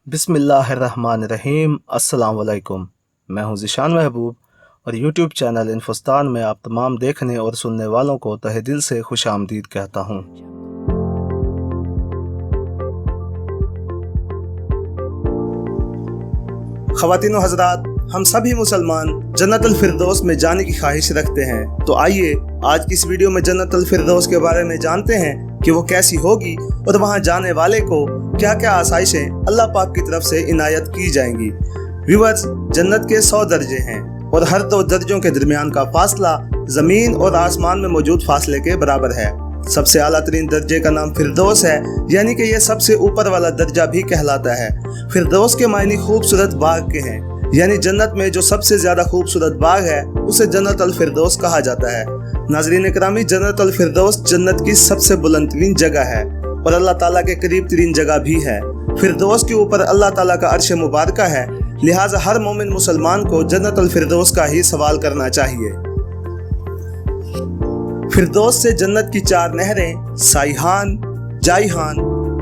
بسم اللہ الرحمن الرحیم۔ السلام علیکم، میں ہوں ذیشان محبوب اور یوٹیوب چینل انفوستان میں آپ تمام دیکھنے اور سننے والوں کو تہہ دل سے خوش آمدید کہتا ہوں۔ خواتین و حضرات، ہم سبھی مسلمان جنت الفردوس میں جانے کی خواہش رکھتے ہیں، تو آئیے آج کی اس ویڈیو میں جنت الفردوس کے بارے میں جانتے ہیں کہ وہ کیسی ہوگی اور وہاں جانے والے کو کیا کیا آسائشیں اللہ پاک کی طرف سے عنایت کی جائیں گی۔ ویورز، جنت کے 100 درجے ہیں اور ہر 2 درجوں کے درمیان کا فاصلہ زمین اور آسمان میں موجود فاصلے کے برابر ہے۔ سب سے اعلیٰ ترین درجے کا نام فردوس ہے، یعنی کہ یہ سب سے اوپر والا درجہ بھی کہلاتا ہے۔ فردوس کے معنی خوبصورت باغ کے ہیں، یعنی جنت میں جو سب سے زیادہ خوبصورت باغ ہے اسے جنت الفردوس کہا جاتا ہے۔ ناظرین اکرامی، جنت الفردوس جنت کی سب سے بلند ترین جگہ ہے اور اللہ تعالیٰ کے قریب ترین جگہ بھی ہے۔ فردوس کے اوپر اللہ تعالیٰ کا عرش مبارکہ ہے، لہٰذا ہر مومن مسلمان کو جنت الفردوس کا ہی سوال کرنا چاہیے۔ فردوس سے جنت کی 4 نہریں سائحان، جائحان،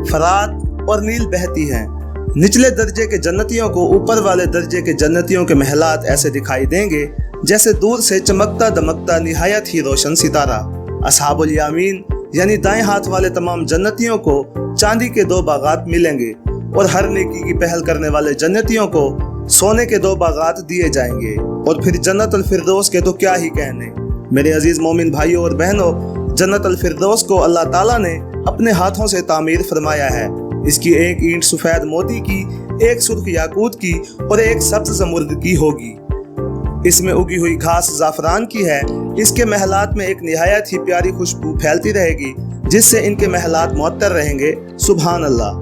فرات اور نیل بہتی ہیں۔ نچلے درجے کے جنتیوں کو اوپر والے درجے کے جنتیوں کے محلات ایسے دکھائی دیں گے جیسے دور سے چمکتا دمکتا نہایت ہی روشن ستارہ۔ اصحاب الیمین یعنی دائیں ہاتھ والے تمام جنتیوں کو چاندی کے 2 باغات ملیں گے اور ہر نیکی کی پہل کرنے والے جنتیوں کو سونے کے 2 باغات دیے جائیں گے۔ اور پھر جنت الفردوس کے تو کیا ہی کہنے۔ میرے عزیز مومن بھائیوں اور بہنوں، جنت الفردوس کو اللہ تعالیٰ نے اپنے ہاتھوں سے تعمیر فرمایا ہے۔ اس کی ایک اینٹ سفید موتی کی، ایک سرخ یاقوت کی اور ایک سبز زمرد کی ہوگی۔ اس میں اگی ہوئی گھاس زعفران کی ہے۔ اس کے محلات میں ایک نہایت ہی پیاری خوشبو پھیلتی رہے گی جس سے ان کے محلات معطر رہیں گے۔ سبحان اللہ۔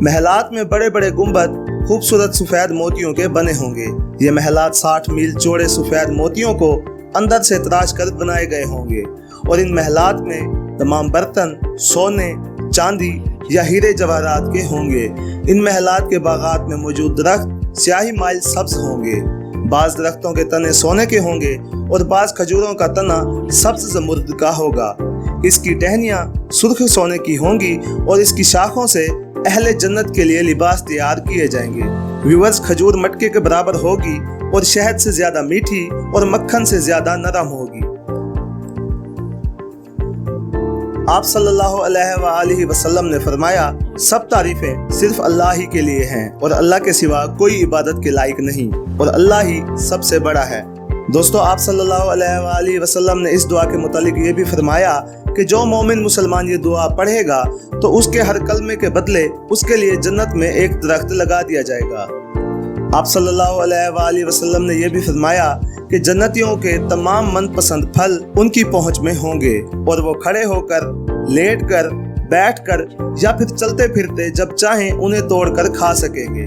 محلات میں بڑے بڑے گنبد خوبصورت سفید موتیوں کے بنے ہوں گے۔ یہ محلات 60 میل چوڑے سفید موتیوں کو اندر سے تراش کر بنائے گئے ہوں گے اور ان محلات میں تمام برتن سونے، چاندی یا ہیرے جواہرات کے ہوں گے۔ ان محلات کے باغات میں موجود درخت سیاہی مائل سبز ہوں گے۔ بعض درختوں کے تنے سونے کے ہوں گے اور بعض کھجوروں کا تنا سبز زمرد کا ہوگا۔ اس کی ٹہنیاں سرخ سونے کی ہوں گی اور اس کی شاخوں سے اہل جنت کے لیے لباس تیار کیے جائیں گے۔ ویورز، کھجور مٹکے کے برابر ہوگی اور شہد سے زیادہ میٹھی اور مکھن سے زیادہ نرم ہوگی۔ آپ صلی اللہ علیہ وآلہ وسلم نے فرمایا، سب تعریفیں صرف اللہ ہی کے لیے ہیں اور اللہ کے سوا کوئی عبادت کے لائق نہیں اور اللہ ہی سب سے بڑا ہے۔ دوستو، آپ صلی اللہ علیہ وآلہ وسلم نے اس دعا کے متعلق یہ بھی فرمایا کہ جو مومن مسلمان یہ دعا پڑھے گا تو اس کے ہر کلمے کے بدلے اس کے لیے جنت میں ایک درخت لگا دیا جائے گا۔ آپ صلی اللہ علیہ وآلہ وسلم نے یہ بھی فرمایا کہ جنتیوں کے تمام من پسند پھل ان کی پہنچ میں ہوں گے اور وہ کھڑے ہو کر، لیٹ کر، بیٹھ کر یا پھر چلتے پھرتے جب چاہیں انہیں توڑ کر کھا سکیں گے۔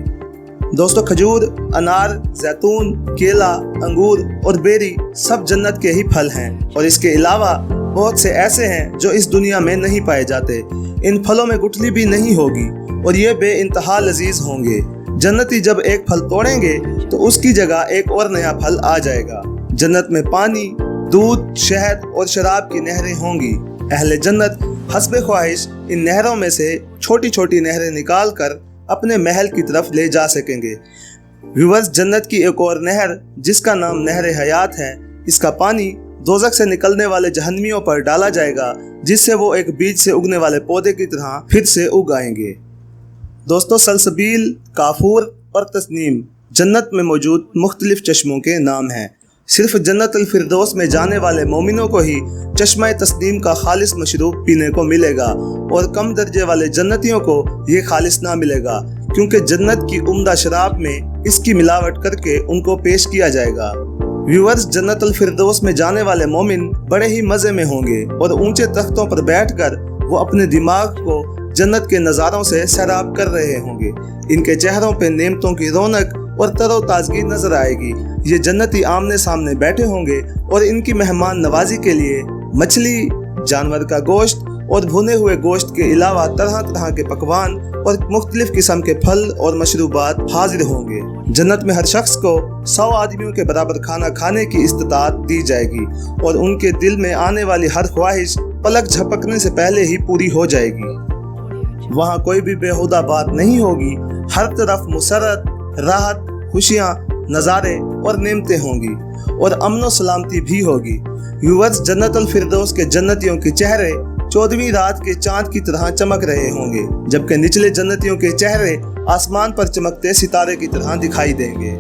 دوستو، کھجور، انار، زیتون، کیلا، انگور اور بیری سب جنت کے ہی پھل ہیں اور اس کے علاوہ بہت سے ایسے ہیں جو اس دنیا میں نہیں پائے جاتے۔ ان پھلوں میں گٹھلی بھی نہیں ہوگی اور یہ بے انتہا لذیذ ہوں گے۔ جنتی جب ایک پھل توڑیں گے تو اس کی جگہ ایک اور نیا پھل آ جائے گا۔ جنت میں پانی، دودھ، شہد اور شراب کی نہریں ہوں گی۔ اہل جنت حسب خواہش ان نہروں میں سے چھوٹی چھوٹی نہریں نکال کر اپنے محل کی طرف لے جا سکیں گے۔ ویورز، جنت کی ایک اور نہر جس کا نام نہر حیات ہے، اس کا پانی دوزخ سے نکلنے والے جہنمیوں پر ڈالا جائے گا جس سے وہ ایک بیج سے اگنے والے پودے کی طرح پھر سے اگ آئیں گے۔ دوستو، سلسبیل، کافور اور تسنیم جنت میں موجود مختلف چشموں کے نام ہیں۔ صرف جنت الفردوس میں جانے والے مومنوں کو ہی چشمہ تسنیم کا خالص مشروب پینے کو ملے گا اور کم درجے والے جنتیوں کو یہ خالص نہ ملے گا، کیونکہ جنت کی عمدہ شراب میں اس کی ملاوٹ کر کے ان کو پیش کیا جائے گا۔ ویورز، جنت الفردوس میں جانے والے مومن بڑے ہی مزے میں ہوں گے اور اونچے تختوں پر بیٹھ کر وہ اپنے دماغ کو جنت کے نظاروں سے سیراب کر رہے ہوں گے۔ ان کے چہروں پہ نعمتوں کی رونق اور تر و تازگی نظر آئے گی۔ یہ جنتی آمنے سامنے بیٹھے ہوں گے اور ان کی مہمان نوازی کے لیے مچھلی، جانور کا گوشت اور بھنے ہوئے گوشت کے علاوہ طرح طرح کے پکوان اور مختلف قسم کے پھل اور مشروبات حاضر ہوں گے۔ جنت میں ہر شخص کو 100 آدمیوں کے برابر کھانا کھانے کی استطاعت دی جائے گی اور ان کے دل میں آنے والی ہر خواہش پلک جھپکنے سے پہلے ہی پوری ہو جائے گی۔ وہاں کوئی بھی بےہودہ بات نہیں ہوگی ہر طرف مسرت، راحت، خوشیاں، نظارے اور نعمتیں ہوں گی اور امن و سلامتی بھی ہوگی۔ ویورز، جنت الفردوس کے جنتیوں کے چہرے 14ویں رات کے چاند کی طرح چمک رہے ہوں گے، جبکہ نچلے جنتیوں کے چہرے آسمان پر چمکتے ستارے کی طرح دکھائی دیں گے۔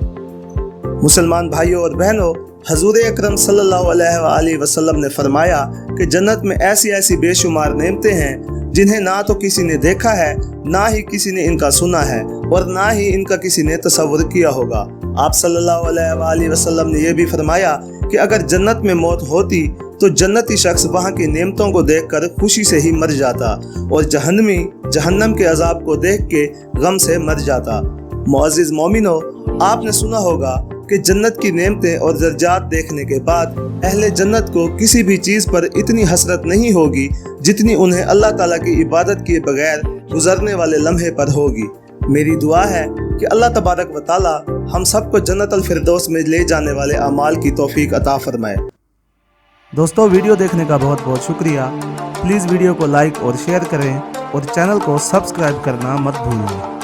مسلمان بھائیوں اور بہنوں، حضور اکرم صلی اللہ علیہ وآلہ وسلم نے فرمایا کہ جنت میں ایسی بے شمار نعمتیں ہیں جنہیں نہ تو کسی نے دیکھا ہے، نہ ہی کسی نے ان کا سنا ہے، اور نہ ہی ان کا کسی نے تصور کیا ہوگا۔ آپ صلی اللہ علیہ وآلہ وسلم نے یہ بھی فرمایا کہ اگر جنت میں موت ہوتی تو جنتی شخص وہاں کی نعمتوں کو دیکھ کر خوشی سے ہی مر جاتا، اور جہنمی جہنم کے عذاب کو دیکھ کے غم سے مر جاتا۔ معزز مومنو، آپ نے سنا ہوگا کہ جنت کی نعمتیں اور درجات دیکھنے کے بعد اہل جنت کو کسی بھی چیز پر اتنی حسرت نہیں ہوگی جتنی انہیں اللہ تعالیٰ کی عبادت کیے بغیر گزرنے والے لمحے پر ہوگی۔ میری دعا ہے کہ اللہ تبارک و تعالیٰ ہم سب کو جنت الفردوس میں لے جانے والے اعمال کی توفیق عطا فرمائے۔ دوستو، ویڈیو دیکھنے کا بہت بہت شکریہ۔ پلیز ویڈیو کو لائک اور شیئر کریں اور چینل کو سبسکرائب کرنا مت بھولیں۔